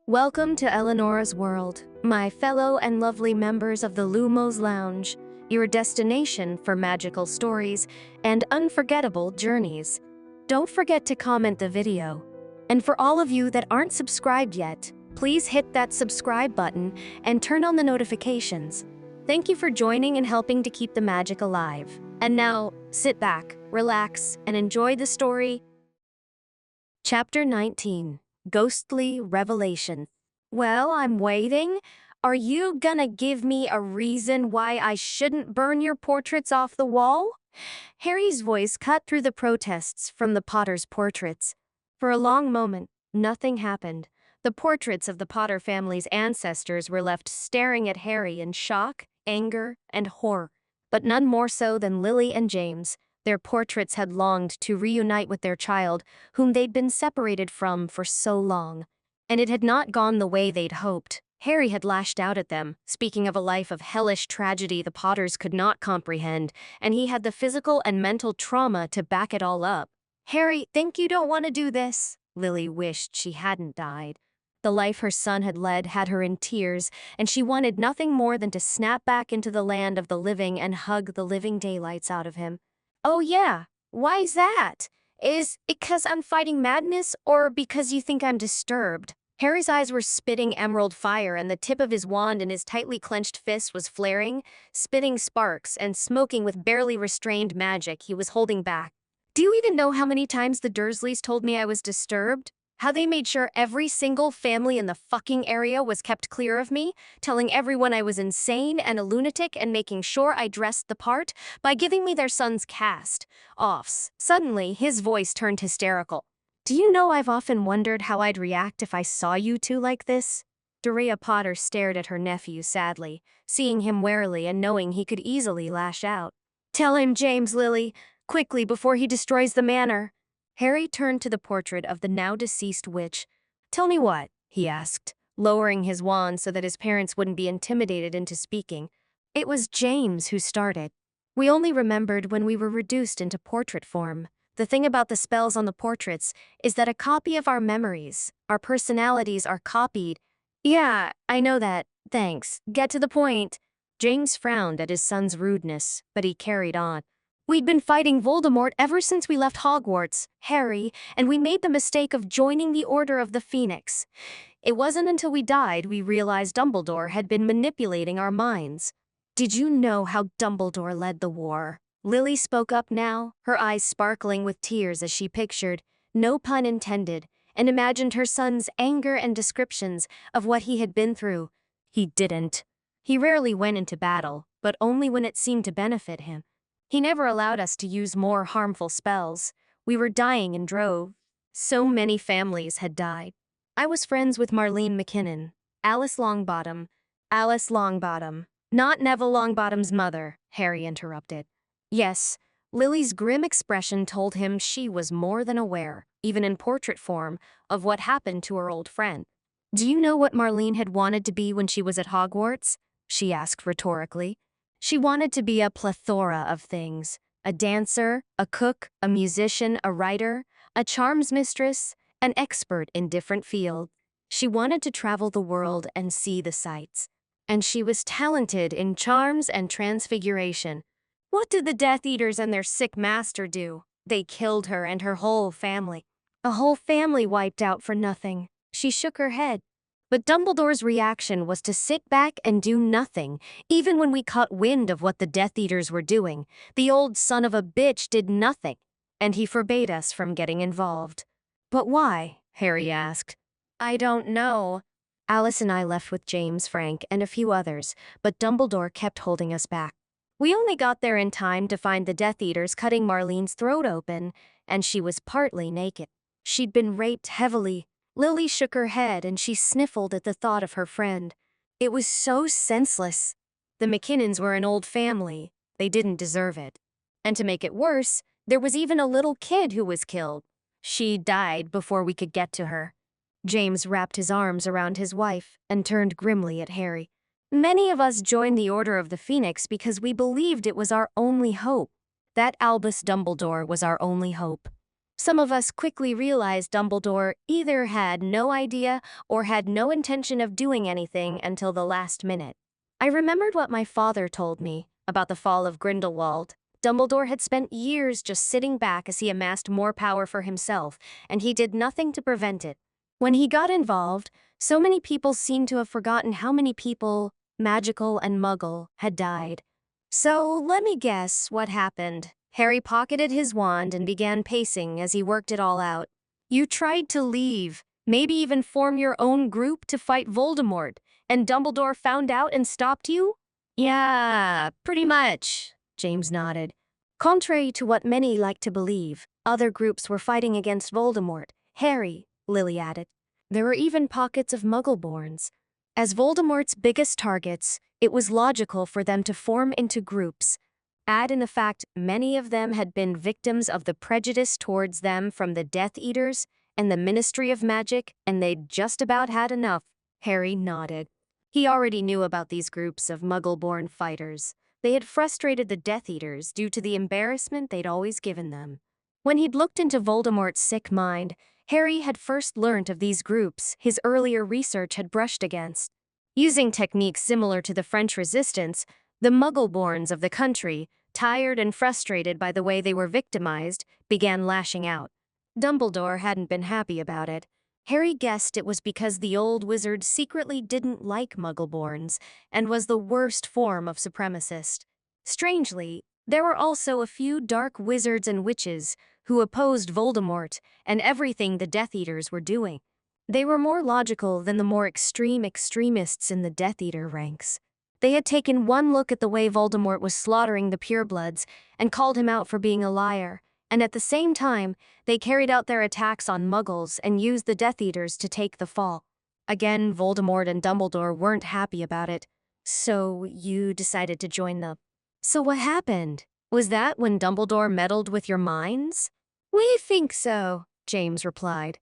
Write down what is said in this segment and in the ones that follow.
Welcome to Eleanor's World, my fellow and lovely members of the Lumos Lounge, your destination for magical stories and unforgettable journeys. Don't forget to comment the video. And for all of you that aren't subscribed yet, please hit that subscribe button and turn on the notifications. Thank you for joining and helping to keep the magic alive. And now, sit back, relax, and enjoy the story. Chapter 19. Ghostly Revelation. Well, I'm waiting. Are you gonna give me a reason why I shouldn't burn your portraits off the wall? Harry's voice cut through the protests from the Potter's portraits. For a long moment, nothing happened. The portraits of the Potter family's ancestors were left staring at Harry in shock, anger, and horror. But none more so than Lily and James. Their portraits had longed to reunite with their child, whom they'd been separated from for so long. And it had not gone the way they'd hoped. Harry had lashed out at them, speaking of a life of hellish tragedy the Potters could not comprehend, and he had the physical and mental trauma to back it all up. "Harry, think you don't want to do this?" Lily wished she hadn't died. The life her son had led had her in tears, and she wanted nothing more than to snap back into the land of the living and hug the living daylights out of him. "Oh yeah, why's that? Is it 'cause I'm fighting madness, or because you think I'm disturbed?" Harry's eyes were spitting emerald fire, and the tip of his wand in his tightly clenched fist was flaring, spitting sparks, and smoking with barely restrained magic he was holding back. "Do you even know how many times the Dursleys told me I was disturbed? How they made sure every single family in the fucking area was kept clear of me, telling everyone I was insane and a lunatic and making sure I dressed the part by giving me their son's cast-offs." Suddenly, his voice turned hysterical. "Do you know I've often wondered how I'd react if I saw you two like this?" Doria Potter stared at her nephew sadly, seeing him warily and knowing he could easily lash out. "Tell him, James, Lily, quickly before he destroys the manor." Harry turned to the portrait of the now-deceased witch. "Tell me what?" he asked, lowering his wand so that his parents wouldn't be intimidated into speaking. "It was James who started. We only remembered when we were reduced into portrait form. The thing about the spells on the portraits is that a copy of our memories, our personalities are copied." "Yeah, I know that. Thanks. Get to the point." James frowned at his son's rudeness, but he carried on. "We'd been fighting Voldemort ever since we left Hogwarts, Harry, and we made the mistake of joining the Order of the Phoenix. It wasn't until we died we realized Dumbledore had been manipulating our minds." "Did you know how Dumbledore led the war?" Lily spoke up now, her eyes sparkling with tears as she pictured, no pun intended, and imagined her son's anger and descriptions of what he had been through. "He didn't. He rarely went into battle, but only when it seemed to benefit him. He never allowed us to use more harmful spells. We were dying in droves. So many families had died. I was friends with Marlene McKinnon, Alice Longbottom, not Neville Longbottom's mother," Harry interrupted. Yes, Lily's grim expression told him she was more than aware, even in portrait form, of what happened to her old friend. "Do you know what Marlene had wanted to be when she was at Hogwarts?" she asked rhetorically. "She wanted to be a plethora of things. A dancer, a cook, a musician, a writer, a charms mistress, an expert in different fields. She wanted to travel the world and see the sights. And she was talented in charms and transfiguration. What did the Death Eaters and their sick master do? They killed her and her whole family. A whole family wiped out for nothing." She shook her head. "But Dumbledore's reaction was to sit back and do nothing, even when we caught wind of what the Death Eaters were doing. The old son of a bitch did nothing, and he forbade us from getting involved." "But why?" Harry asked. "I don't know. Alice and I left with James, Frank, and a few others, but Dumbledore kept holding us back. We only got there in time to find the Death Eaters cutting Marlene's throat open, and she was partly naked. She'd been raped heavily." Lily shook her head and she sniffled at the thought of her friend. "It was so senseless. The McKinnons were an old family. They didn't deserve it. And to make it worse, there was even a little kid who was killed. She died before we could get to her." James wrapped his arms around his wife and turned grimly at Harry. "Many of us joined the Order of the Phoenix because we believed it was our only hope. That Albus Dumbledore was our only hope. Some of us quickly realized Dumbledore either had no idea or had no intention of doing anything until the last minute. I remembered what my father told me about the fall of Grindelwald. Dumbledore had spent years just sitting back as he amassed more power for himself, and he did nothing to prevent it. When he got involved, so many people seemed to have forgotten how many people, magical and muggle, had died. So let me guess what happened. Harry pocketed his wand and began pacing as he worked it all out. You tried to leave, maybe even form your own group to fight Voldemort, and Dumbledore found out and stopped you? Yeah, pretty much, James nodded. Contrary to what many like to believe, other groups were fighting against Voldemort. Harry, Lily added. There were even pockets of Muggleborns. As Voldemort's biggest targets, it was logical for them to form into groups. Add in the fact many of them had been victims of the prejudice towards them from the Death Eaters and the Ministry of Magic, and they'd just about had enough. Harry nodded. He already knew about these groups of Muggle-born fighters. They had frustrated the Death Eaters due to the embarrassment they'd always given them. When he'd looked into Voldemort's sick mind, Harry had first learnt of these groups his earlier research had brushed against. Using techniques similar to the French Resistance, the Muggle-borns of the country, tired and frustrated by the way they were victimized, began lashing out. Dumbledore hadn't been happy about it. Harry guessed it was because the old wizard secretly didn't like Muggleborns and was the worst form of supremacist. Strangely, there were also a few dark wizards and witches who opposed Voldemort and everything the Death Eaters were doing. They were more logical than the more extreme extremists in the Death Eater ranks. They had taken one look at the way Voldemort was slaughtering the purebloods and called him out for being a liar, and at the same time, they carried out their attacks on Muggles and used the Death Eaters to take the fall. Again, Voldemort and Dumbledore weren't happy about it. So you decided to join them. So what happened? Was that when Dumbledore meddled with your minds? We think so, James replied.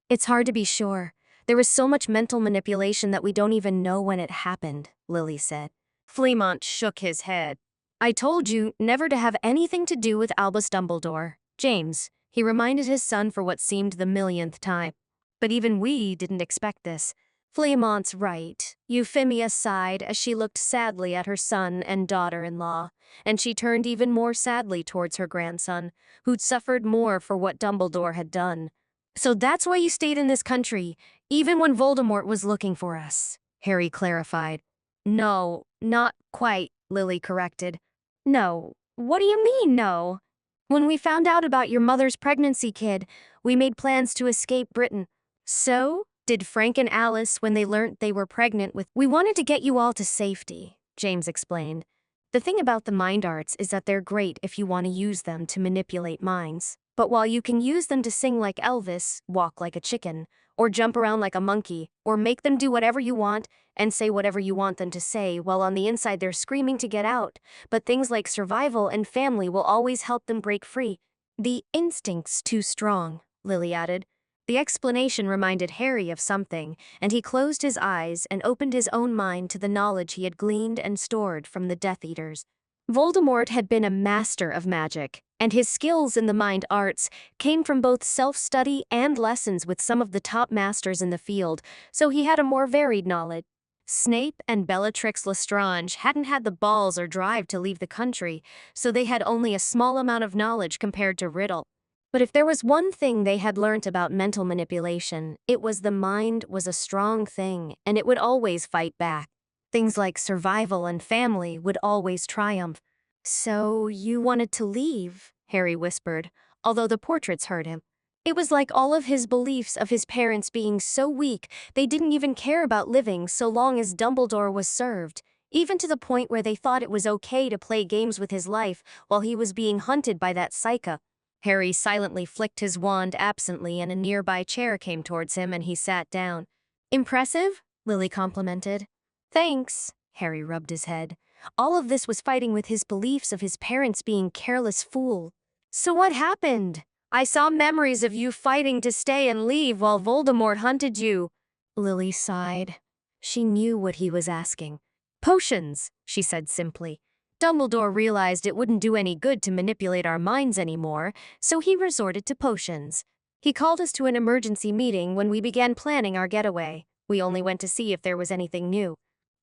It's hard to be sure. There was so much mental manipulation that we don't even know when it happened, Lily said. Fleamont shook his head. I told you never to have anything to do with Albus Dumbledore. James, he reminded his son for what seemed the millionth time. But even we didn't expect this. Fleamont's right, Euphemia sighed as she looked sadly at her son and daughter-in-law, and she turned even more sadly towards her grandson, who'd suffered more for what Dumbledore had done. So that's why you stayed in this country, even when Voldemort was looking for us, Harry clarified. No, not quite, Lily corrected. No, what do you mean, no? When we found out about your mother's pregnancy kid, we made plans to escape Britain. So did Frank and Alice when they learnt they were pregnant with— We wanted to get you all to safety, James explained. The thing about the mind arts is that they're great if you want to use them to manipulate minds. But while you can use them to sing like Elvis, walk like a chicken, or jump around like a monkey, or make them do whatever you want and say whatever you want them to say while on the inside they're screaming to get out, but things like survival and family will always help them break free. The instinct's too strong, Lily added. The explanation reminded Harry of something, and he closed his eyes and opened his own mind to the knowledge he had gleaned and stored from the Death Eaters. Voldemort had been a master of magic, and his skills in the mind arts came from both self-study and lessons with some of the top masters in the field, so he had a more varied knowledge. Snape and Bellatrix Lestrange hadn't had the balls or drive to leave the country, so they had only a small amount of knowledge compared to Riddle. But if there was one thing they had learnt about mental manipulation, it was the mind was a strong thing, and it would always fight back. Things like survival and family would always triumph. So you wanted to leave, Harry whispered, although the portraits heard him. It was like all of his beliefs of his parents being so weak they didn't even care about living so long as Dumbledore was served, even to the point where they thought it was okay to play games with his life while he was being hunted by that psycho. Harry silently flicked his wand absently and a nearby chair came towards him and he sat down. Impressive, Lily complimented. Thanks, Harry rubbed his head. All of this was fighting with his beliefs of his parents being careless fools. So what happened? I saw memories of you fighting to stay and leave while Voldemort hunted you. Lily sighed. She knew what he was asking. Potions, she said simply. Dumbledore realized it wouldn't do any good to manipulate our minds anymore, so he resorted to potions. He called us to an emergency meeting when we began planning our getaway. We only went to see if there was anything new.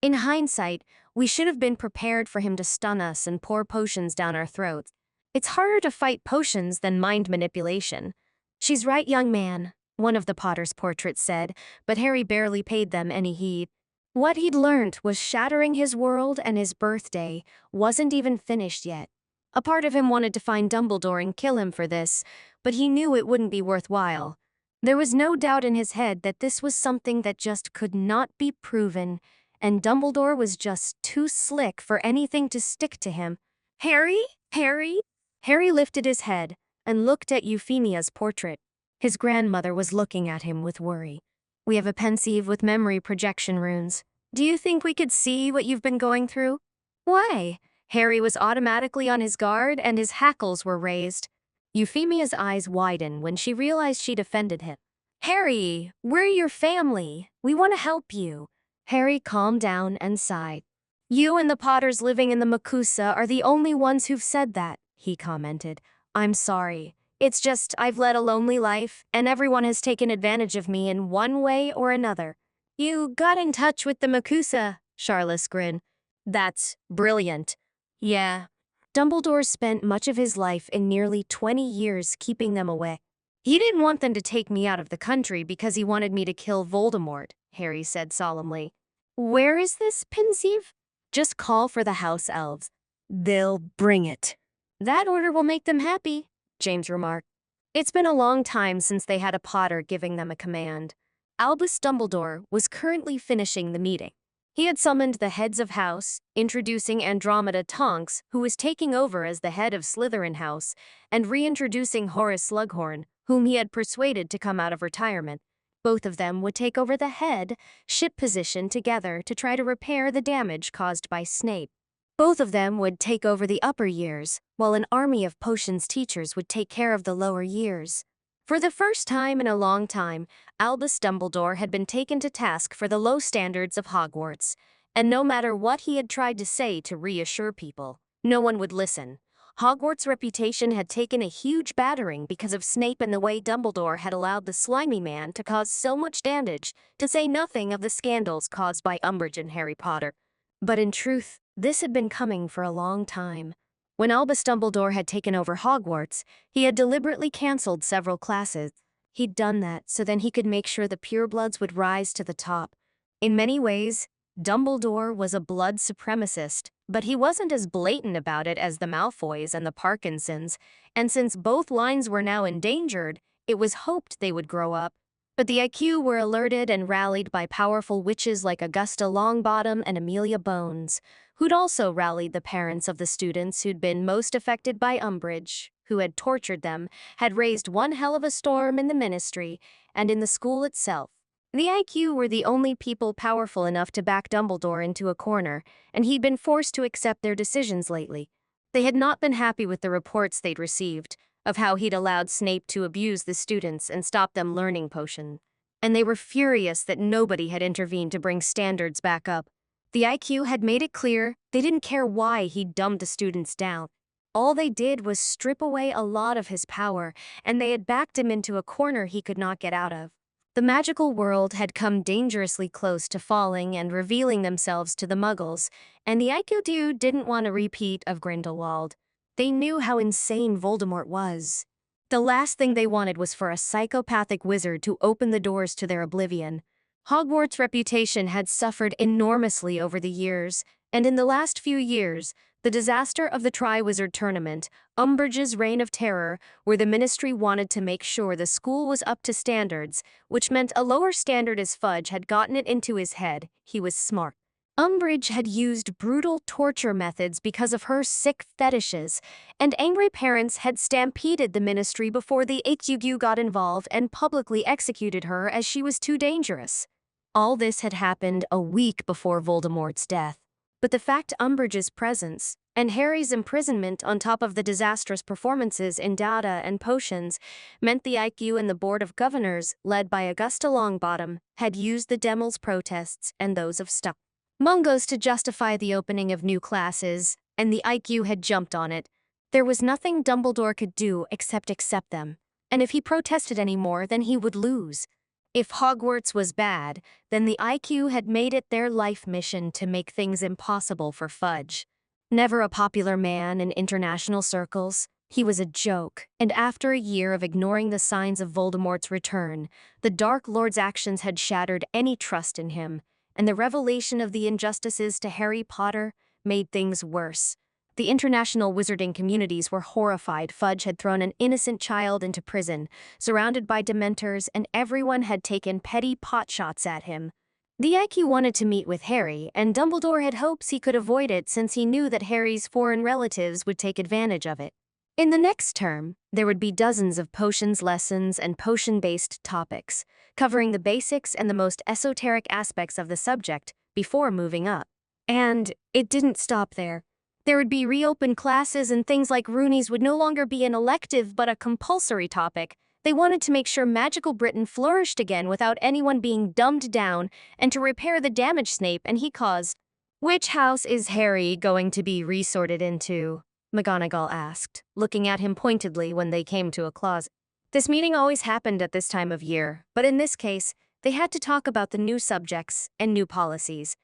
In hindsight, we should have been prepared for him to stun us and pour potions down our throats. It's harder to fight potions than mind manipulation. She's right, young man, one of the Potter's portraits said, but Harry barely paid them any heed. What he'd learned was shattering his world, and his birthday wasn't even finished yet. A part of him wanted to find Dumbledore and kill him for this, but he knew it wouldn't be worthwhile. There was no doubt in his head that this was something that just could not be proven, and Dumbledore was just too slick for anything to stick to him. Harry? Harry? Harry lifted his head and looked at Euphemia's portrait. His grandmother was looking at him with worry. We have a pensieve with memory projection runes. Do you think we could see what you've been going through? Why? Harry was automatically on his guard and his hackles were raised. Euphemia's eyes widened when she realized she'd offended him. Harry, we're your family. We want to help you. Harry calmed down and sighed. You and the Potters living in the Makusa are the only ones who've said that, he commented. I'm sorry. It's just I've led a lonely life, and everyone has taken advantage of me in one way or another. You got in touch with the Makusa, Soulless grinned. That's brilliant. Yeah. Dumbledore spent much of his life in nearly 20 years keeping them away. He didn't want them to take me out of the country because he wanted me to kill Voldemort, Harry said solemnly. Where is this pensieve? Just call for the house elves. They'll bring it. That order will make them happy, James remarked. It's been a long time since they had a Potter giving them a command. Albus Dumbledore was currently finishing the meeting. He had summoned the heads of house, introducing Andromeda Tonks, who was taking over as the head of Slytherin House, and reintroducing Horace Slughorn, whom he had persuaded to come out of retirement. Both of them would take over the head ship position together to try to repair the damage caused by Snape. Both of them would take over the upper years, while an army of potions teachers would take care of the lower years. For the first time in a long time, Albus Dumbledore had been taken to task for the low standards of Hogwarts, and no matter what he had tried to say to reassure people, no one would listen. Hogwarts' reputation had taken a huge battering because of Snape and the way Dumbledore had allowed the slimy man to cause so much damage, to say nothing of the scandals caused by Umbridge and Harry Potter. But in truth, this had been coming for a long time. When Albus Dumbledore had taken over Hogwarts, he had deliberately cancelled several classes. He'd done that so then he could make sure the purebloods would rise to the top. In many ways, Dumbledore was a blood supremacist, but he wasn't as blatant about it as the Malfoys and the Parkinsons, and since both lines were now endangered, it was hoped they would grow up. But the IQ were alerted and rallied by powerful witches like Augusta Longbottom and Amelia Bones, who'd also rallied the parents of the students who'd been most affected by Umbridge, who had tortured them, had raised one hell of a storm in the ministry and in the school itself. The IQ were the only people powerful enough to back Dumbledore into a corner, and he'd been forced to accept their decisions lately. They had not been happy with the reports they'd received, of how he'd allowed Snape to abuse the students and stop them learning potion. And they were furious that nobody had intervened to bring standards back up. The IQ had made it clear they didn't care why he dumbed the students down. All they did was strip away a lot of his power, and they had backed him into a corner he could not get out of. The magical world had come dangerously close to falling and revealing themselves to the Muggles, and the IQ dude didn't want a repeat of Grindelwald. They knew how insane Voldemort was. The last thing they wanted was for a psychopathic wizard to open the doors to their oblivion. Hogwarts' reputation had suffered enormously over the years, and in the last few years, the disaster of the Triwizard Tournament, Umbridge's reign of terror, where the Ministry wanted to make sure the school was up to standards, which meant a lower standard as Fudge had gotten it into his head. He was smart. Umbridge had used brutal torture methods because of her sick fetishes, and angry parents had stampeded the Ministry before the HUQ got involved and publicly executed her as she was too dangerous. All this had happened a week before Voldemort's death. But the fact Umbridge's presence and Harry's imprisonment on top of the disastrous performances in data and potions meant the IQ and the Board of Governors, led by Augusta Longbottom, had used the Demel's protests and those of Stuck. Mungos to justify the opening of new classes, and the IQ had jumped on it. There was nothing Dumbledore could do except accept them, and if he protested anymore, then he would lose. If Hogwarts was bad, then the IQ had made it their life mission to make things impossible for Fudge. Never a popular man in international circles, he was a joke, and after a year of ignoring the signs of Voldemort's return, the Dark Lord's actions had shattered any trust in him, and the revelation of the injustices to Harry Potter made things worse. The international wizarding communities were horrified Fudge had thrown an innocent child into prison, surrounded by Dementors, and everyone had taken petty potshots at him. The IQ wanted to meet with Harry, and Dumbledore had hopes he could avoid it since he knew that Harry's foreign relatives would take advantage of it. In the next term, there would be dozens of potions lessons and potion-based topics, covering the basics and the most esoteric aspects of the subject before moving up. And it didn't stop there. There would be reopened classes, and things like Roonies would no longer be an elective but a compulsory topic. They wanted to make sure magical Britain flourished again without anyone being dumbed down, and to repair the damage Snape and he caused. "Which house is Harry going to be resorted into?" McGonagall asked, looking at him pointedly when they came to a closet. This meeting always happened at this time of year, but in this case, they had to talk about the new subjects and new policies.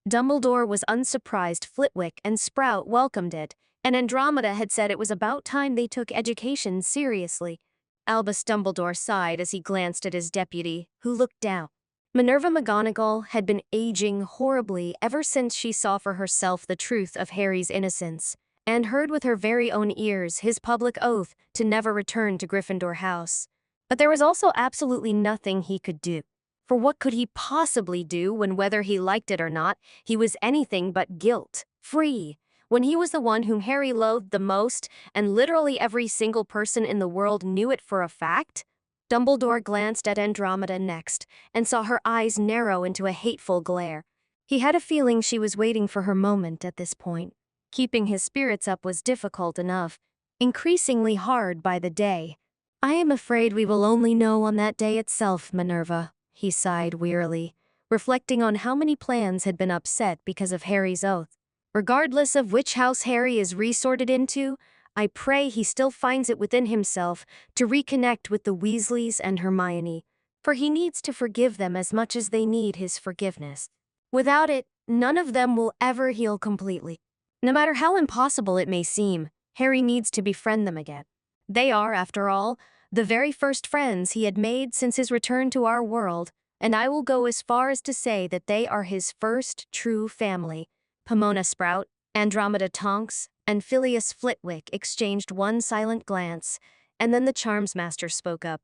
Dumbledore was unsurprised Flitwick and Sprout welcomed it, and Andromeda had said it was about time they took education seriously. Albus Dumbledore sighed as he glanced at his deputy, who looked down. Minerva McGonagall had been aging horribly ever since she saw for herself the truth of Harry's innocence, and heard with her very own ears his public oath to never return to Gryffindor House. But there was also absolutely nothing he could do. For what could he possibly do when, whether he liked it or not, he was anything but guilt-free? When he was the one whom Harry loathed the most, and literally every single person in the world knew it for a fact? Dumbledore glanced at Andromeda next, and saw her eyes narrow into a hateful glare. He had a feeling she was waiting for her moment at this point. Keeping his spirits up was difficult enough, increasingly hard by the day. "I am afraid we will only know on that day itself, Minerva," he sighed wearily, reflecting on how many plans had been upset because of Harry's oath. "Regardless of which house Harry is resorted into, I pray he still finds it within himself to reconnect with the Weasleys and Hermione, for he needs to forgive them as much as they need his forgiveness. Without it, none of them will ever heal completely. No matter how impossible it may seem, Harry needs to befriend them again. They are, after all, the very first friends he had made since his return to our world, and I will go as far as to say that they are his first true family." Pomona Sprout, Andromeda Tonks, and Phileas Flitwick exchanged one silent glance, and then the Charms Master spoke up.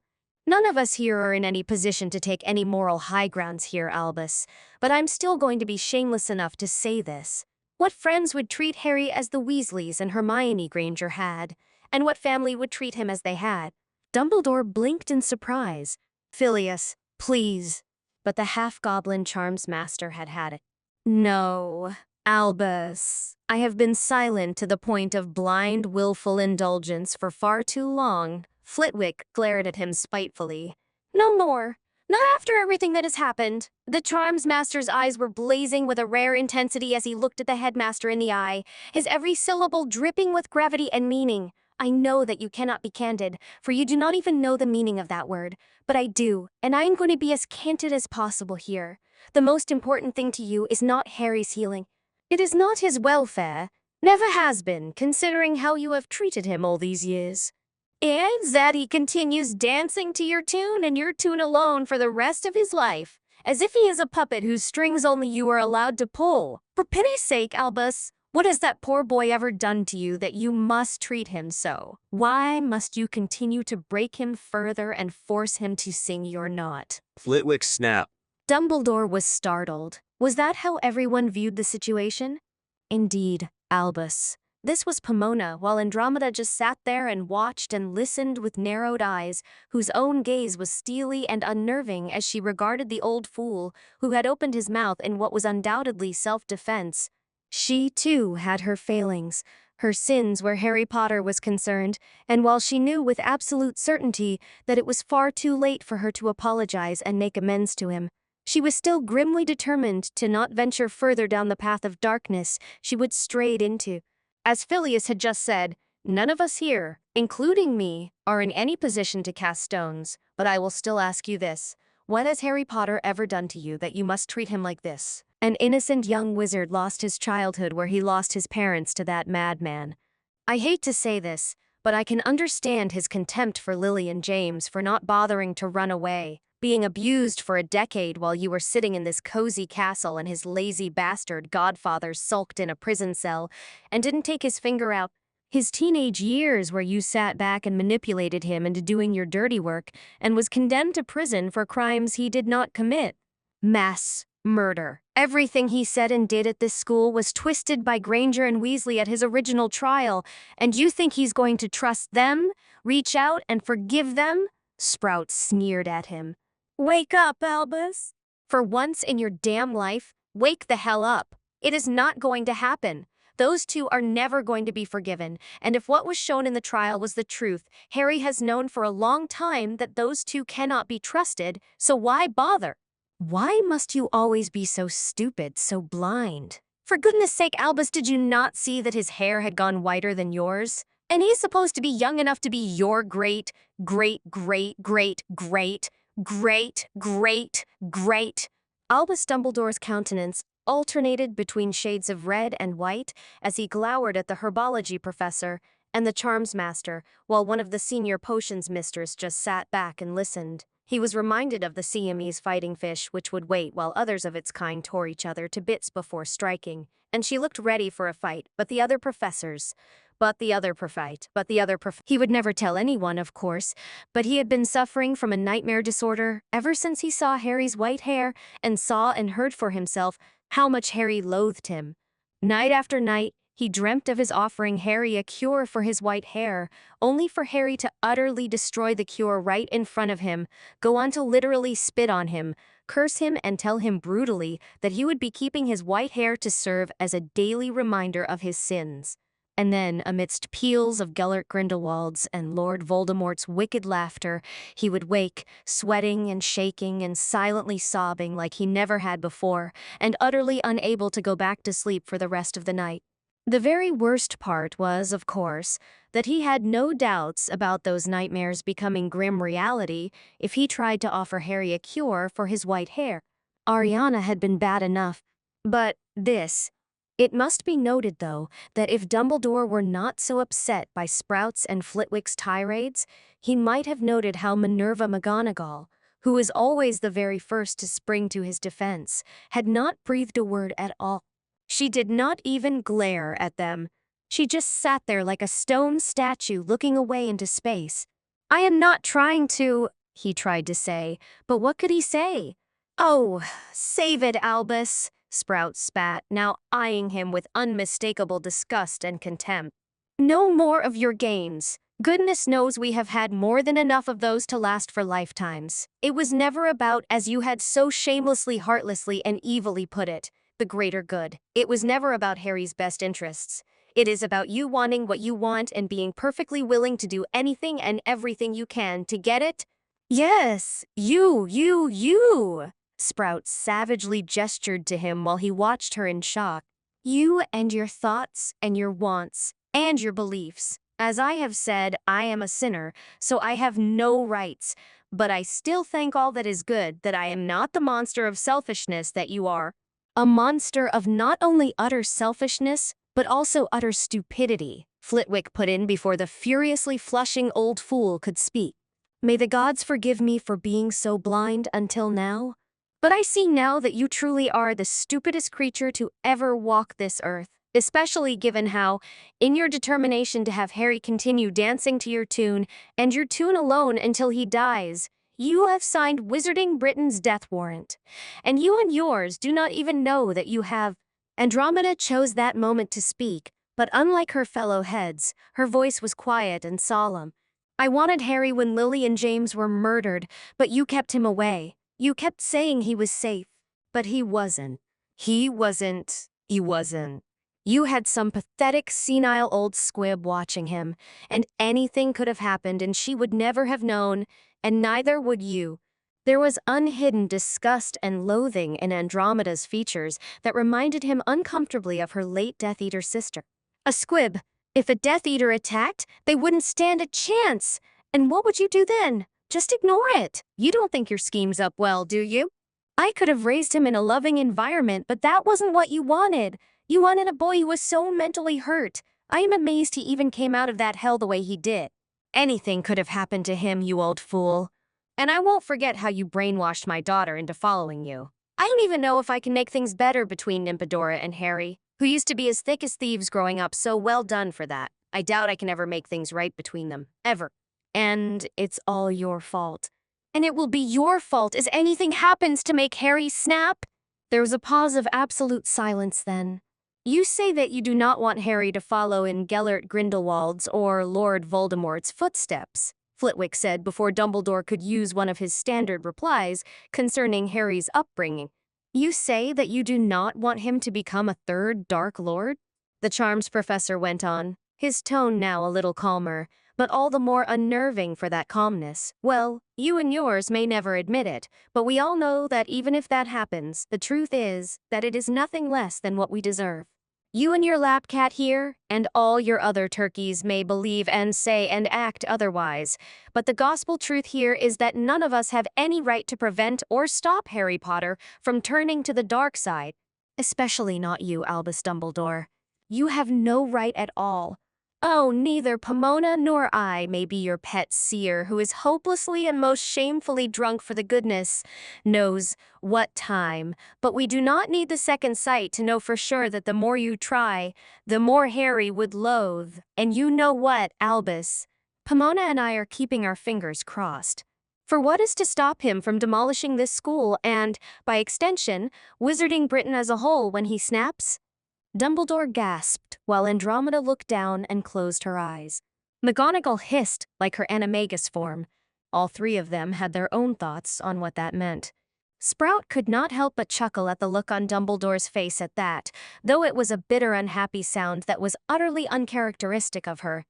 "None of us here are in any position to take any moral high grounds here, Albus, but I'm still going to be shameless enough to say this. What friends would treat Harry as the Weasleys and Hermione Granger had, and what family would treat him as they had?" Dumbledore blinked in surprise. "Phileas, please." But the half-goblin Charms Master had it. "No, Albus. I have been silent to the point of blind, willful indulgence for far too long." Flitwick glared at him spitefully. "No more. Not after everything that has happened." The Charms Master's eyes were blazing with a rare intensity as he looked at the headmaster in the eye, his every syllable dripping with gravity and meaning. "I know that you cannot be candid, for you do not even know the meaning of that word. But I do, and I am going to be as candid as possible here. The most important thing to you is not Harry's healing. It is not his welfare. Never has been, considering how you have treated him all these years. And that he continues dancing to your tune and your tune alone for the rest of his life, as if he is a puppet whose strings only you are allowed to pull. For pity's sake, Albus, what has that poor boy ever done to you that you must treat him so? Why must you continue to break him further and force him to sing your knot?" Flitwick snapped. Dumbledore was startled. Was that how everyone viewed the situation? Indeed, Albus. This was Pomona, while Andromeda just sat there and watched and listened with narrowed eyes, whose own gaze was steely and unnerving as she regarded the old fool who had opened his mouth in what was undoubtedly self-defense. She, too, had her failings, her sins where Harry Potter was concerned, and while she knew with absolute certainty that it was far too late for her to apologize and make amends to him, She was still grimly determined to not venture further down the path of darkness she would strayed into. As Phileas had just said, none of us here, including me, are in any position to cast stones, but I will still ask you this. What has Harry Potter ever done to you that you must treat him like this? An innocent young wizard lost his childhood where he lost his parents to that madman. I hate to say this, but I can understand his contempt for Lily and James for not bothering to run away, being abused for a decade while you were sitting in this cozy castle and his lazy bastard godfather sulked in a prison cell and didn't take his finger out. His teenage years where you sat back and manipulated him into doing your dirty work and was condemned to prison for crimes he did not commit. Mass murder. Everything he said and did at this school was twisted by Granger and Weasley at his original trial, and you think he's going to trust them? Reach out and forgive them? Sprout sneered at him. Wake up, Albus. For once in your damn life, wake the hell up. It is not going to happen. Those two are never going to be forgiven, and if what was shown in the trial was the truth, Harry has known for a long time that those two cannot be trusted, so why bother? Why must you always be so stupid, so blind? For goodness sake, Albus, did you not see that his hair had gone whiter than yours? And he's supposed to be young enough to be your great, great, great, great, great, great, great, great. Albus Dumbledore's countenance alternated between shades of red and white as he glowered at the herbology professor and the charms master, while one of the senior potions misters just sat back and listened. He was reminded of the Siamese fighting fish which would wait while others of its kind tore each other to bits before striking, and she looked ready for a fight, He would never tell anyone, of course, but he had been suffering from a nightmare disorder ever since he saw Harry's white hair and saw and heard for himself how much Harry loathed him. Night after night, he dreamt of his offering Harry a cure for his white hair, only for Harry to utterly destroy the cure right in front of him, go on to literally spit on him, curse him and tell him brutally that he would be keeping his white hair to serve as a daily reminder of his sins. And then, amidst peals of Gellert Grindelwald's and Lord Voldemort's wicked laughter, he would wake, sweating and shaking and silently sobbing like he never had before, and utterly unable to go back to sleep for the rest of the night. The very worst part was, of course, that he had no doubts about those nightmares becoming grim reality if he tried to offer Harry a cure for his white hair. Ariana had been bad enough, but this... It must be noted, though, that if Dumbledore were not so upset by Sprout's and Flitwick's tirades, he might have noted how Minerva McGonagall, who was always the very first to spring to his defense, had not breathed a word at all. She did not even glare at them. She just sat there like a stone statue looking away into space. "I am not trying to," he tried to say, but what could he say? "Oh, save it, Albus," Sprout spat, now eyeing him with unmistakable disgust and contempt. "No more of your games. Goodness knows we have had more than enough of those to last for lifetimes. It was never about, as you had so shamelessly, heartlessly, and evilly put it, the greater good. It was never about Harry's best interests. It is about you wanting what you want and being perfectly willing to do anything and everything you can to get it." "Yes, you," Sprout savagely gestured to him while he watched her in shock. "You and your thoughts and your wants and your beliefs. As I have said, I am a sinner, so I have no rights, but I still thank all that is good that I am not the monster of selfishness that you are. A monster of not only utter selfishness, but also utter stupidity," Flitwick put in before the furiously flushing old fool could speak. "May the gods forgive me for being so blind until now. But I see now that you truly are the stupidest creature to ever walk this earth, especially given how, in your determination to have Harry continue dancing to your tune, and your tune alone until he dies, you have signed Wizarding Britain's death warrant. And you and yours do not even know that you have." Andromeda chose that moment to speak, but unlike her fellow heads, her voice was quiet and solemn. "I wanted Harry when Lily and James were murdered, but you kept him away. You kept saying he was safe, but he wasn't. He wasn't. You had some pathetic, senile old squib watching him, and anything could have happened and she would never have known, and neither would you. There was unhidden disgust and loathing in Andromeda's features that reminded him uncomfortably of her late Death Eater sister. A squib. If a Death Eater attacked, they wouldn't stand a chance. And what would you do then? Just ignore it. You don't think your scheme's up well, do you? I could have raised him in a loving environment, but that wasn't what you wanted. You wanted a boy who was so mentally hurt. I am amazed he even came out of that hell the way he did. Anything could have happened to him, you old fool. And I won't forget how you brainwashed my daughter into following you. I don't even know if I can make things better between Nymphadora and Harry, who used to be as thick as thieves growing up, so well done for that. I doubt I can ever make things right between them, ever. And it's all your fault. And it will be your fault if anything happens to make Harry snap. There was a pause of absolute silence then. You say that you do not want Harry to follow in Gellert Grindelwald's or Lord Voldemort's footsteps, Flitwick said before Dumbledore could use one of his standard replies concerning Harry's upbringing. You say that you do not want him to become a third Dark Lord? The Charms Professor went on, his tone now a little calmer, but all the more unnerving for that calmness. Well, you and yours may never admit it, but we all know that even if that happens, the truth is that it is nothing less than what we deserve. You and your lap cat here, and all your other turkeys may believe and say and act otherwise, but the gospel truth here is that none of us have any right to prevent or stop Harry Potter from turning to the dark side. Especially not you, Albus Dumbledore. You have no right at all. Oh, neither Pomona nor I may be your pet seer who is hopelessly and most shamefully drunk for the goodness knows what time, but we do not need the second sight to know for sure that the more you try, the more Harry would loathe. And you know what, Albus? Pomona and I are keeping our fingers crossed. For what is to stop him from demolishing this school and, by extension, wizarding Britain as a whole when he snaps? Dumbledore gasped, while Andromeda looked down and closed her eyes. McGonagall hissed like her animagus form. All three of them had their own thoughts on what that meant. Sprout could not help but chuckle at the look on Dumbledore's face at that, though it was a bitter, unhappy sound that was utterly uncharacteristic of her.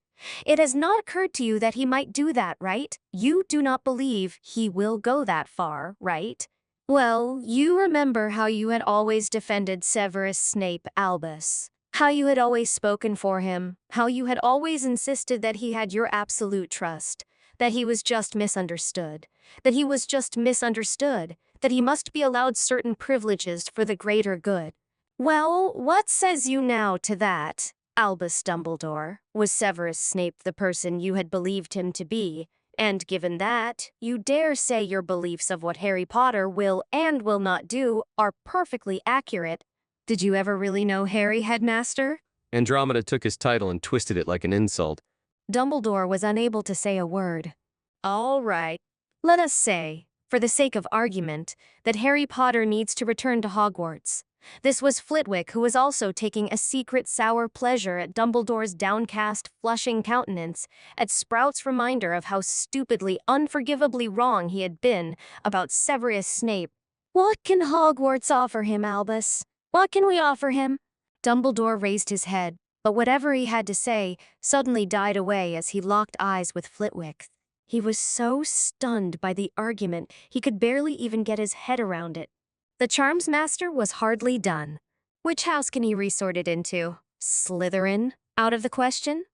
It has not occurred to you that he might do that, right? You do not believe he will go that far, right? Well, you remember how you had always defended Severus Snape, Albus. How you had always spoken for him. How you had always insisted that he had your absolute trust. That he was just misunderstood. That he was just misunderstood. That he must be allowed certain privileges for the greater good. Well, what says you now to that, Albus Dumbledore? Was Severus Snape the person you had believed him to be? And given that, you dare say your beliefs of what Harry Potter will and will not do are perfectly accurate. Did you ever really know Harry, Headmaster? Andromeda took his title and twisted it like an insult. Dumbledore was unable to say a word. All right. Let us say, for the sake of argument, that Harry Potter needs to return to Hogwarts. This was Flitwick, who was also taking a secret sour pleasure at Dumbledore's downcast, flushing countenance, at Sprout's reminder of how stupidly, unforgivably wrong he had been about Severus Snape. What can Hogwarts offer him, Albus? What can we offer him? Dumbledore raised his head, but whatever he had to say suddenly died away as he locked eyes with Flitwick. He was so stunned by the argument he could barely even get his head around it. The Charms Master was hardly done. Which house can he resort it into? Slytherin? Out of the question?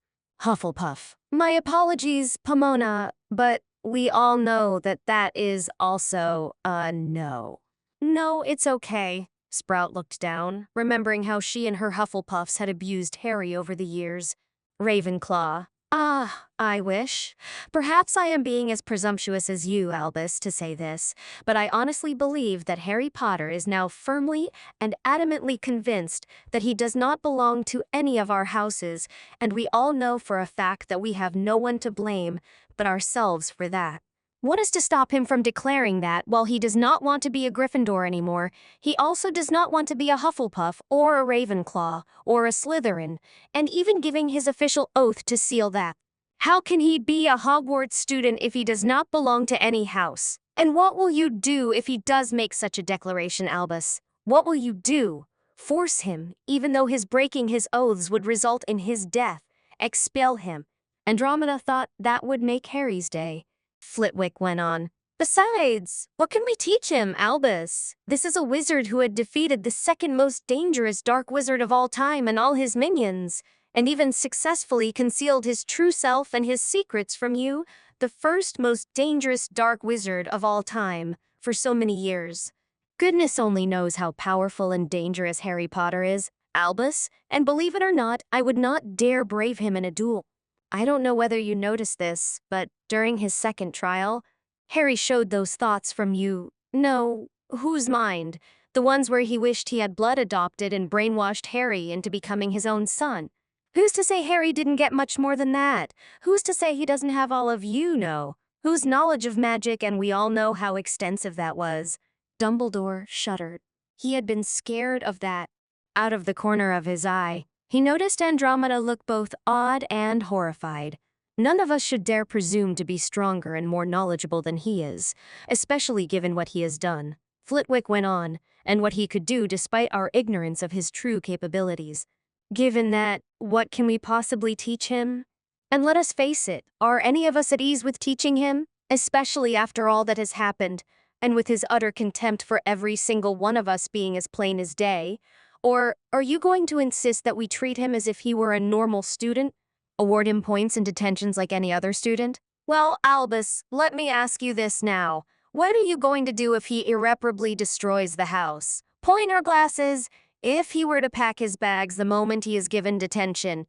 Hufflepuff. My apologies, Pomona, but we all know that that is also a no. No, it's okay. Sprout looked down, remembering how she and her Hufflepuffs had abused Harry over the years. Ravenclaw. Ah, I wish. Perhaps I am being as presumptuous as you, Albus, to say this, but I honestly believe that Harry Potter is now firmly and adamantly convinced that he does not belong to any of our houses, and we all know for a fact that we have no one to blame but ourselves for that. What is to stop him from declaring that, while he does not want to be a Gryffindor anymore, he also does not want to be a Hufflepuff or a Ravenclaw or a Slytherin, and even giving his official oath to seal that? How can he be a Hogwarts student if he does not belong to any house? And what will you do if he does make such a declaration, Albus? What will you do? Force him, even though his breaking his oaths would result in his death. Expel him. Andromeda thought that would make Harry's day. Flitwick went on. Besides, what can we teach him, Albus? This is a wizard who had defeated the second most dangerous dark wizard of all time and all his minions, and even successfully concealed his true self and his secrets from you, the first most dangerous dark wizard of all time, for so many years. Goodness only knows how powerful and dangerous Harry Potter is, Albus, and believe it or not, I would not dare brave him in a duel. I don't know whether you noticed this, but during his second trial, Harry showed those thoughts from you. No, whose mind? The ones where he wished he had blood adopted and brainwashed Harry into becoming his own son. Who's to say Harry didn't get much more than that? Who's to say he doesn't have all of you know? Whose knowledge of magic, and we all know how extensive that was. Dumbledore shuddered. He had been scared of that. Out of the corner of his eye, he noticed Andromeda look both odd and horrified. None of us should dare presume to be stronger and more knowledgeable than he is, especially given what he has done. Flitwick went on, and what he could do despite our ignorance of his true capabilities. Given that, what can we possibly teach him? And let us face it, are any of us at ease with teaching him? Especially after all that has happened, and with his utter contempt for every single one of us being as plain as day? Or are you going to insist that we treat him as if he were a normal student? Award him points and detentions like any other student? Well, Albus, let me ask you this now. What are you going to do if he irreparably destroys the house? Pointer glasses, if he were to pack his bags the moment he is given detention.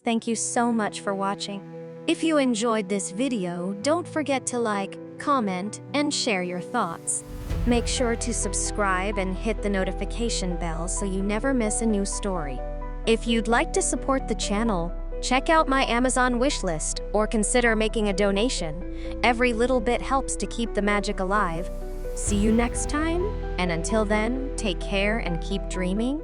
Thank you so much for watching. If you enjoyed this video, don't forget to like, comment, and share your thoughts. Make sure to subscribe and hit the notification bell so you never miss a new story. If you'd like to support the channel, check out my Amazon wishlist or consider making a donation. Every little bit helps to keep the magic alive. See you next time, and until then, take care and keep dreaming.